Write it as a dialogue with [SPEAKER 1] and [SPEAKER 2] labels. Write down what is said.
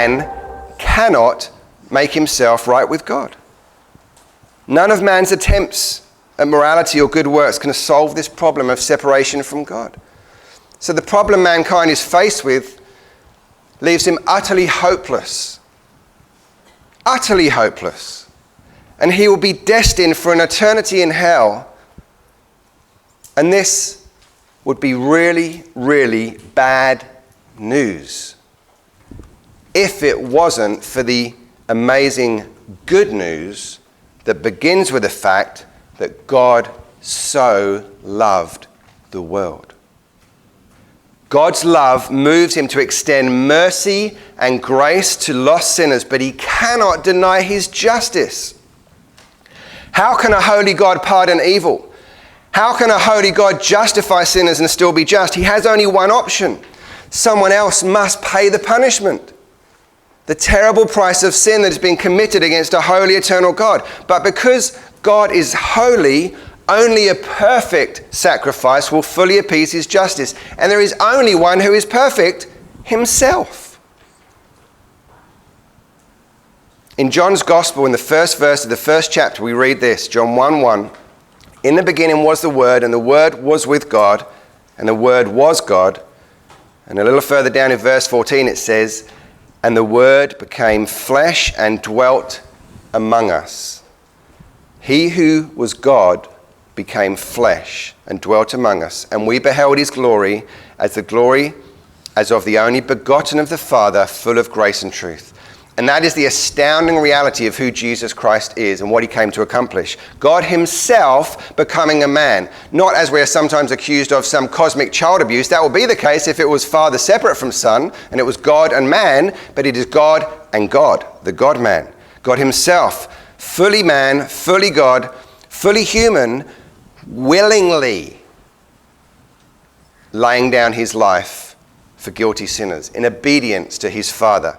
[SPEAKER 1] man cannot make himself right with God. None of man's attempts at morality or good works can solve this problem of separation from God. So the problem mankind is faced with leaves him utterly hopeless. Utterly hopeless. And he will be destined for an eternity in hell. And this would be really, really bad news if it wasn't for the amazing good news that begins with the fact that God so loved the world. God's love moves him to extend mercy and grace to lost sinners, but he cannot deny his justice. How can a holy God pardon evil? How can a holy God justify sinners and still be just? He has only one option. Someone else must pay the punishment. The terrible price of sin that has been committed against a holy, eternal God. But because God is holy, only a perfect sacrifice will fully appease his justice. And there is only one who is perfect, himself. In John's Gospel, in the first verse of the first chapter, we read this, John 1:1. In the beginning was the Word, and the Word was with God, and the Word was God. And a little further down in verse 14 it says, and the Word became flesh and dwelt among us. He who was God became flesh and dwelt among us, and we beheld his glory as of the only begotten of the Father, full of grace and truth. And that is the astounding reality of who Jesus Christ is and what he came to accomplish. God himself becoming a man, not as we are sometimes accused of some cosmic child abuse. That would be the case if it was Father separate from Son and it was God and man, but it is God and God, the God-man. God himself, fully man, fully God, fully human, willingly laying down his life for guilty sinners in obedience to his Father.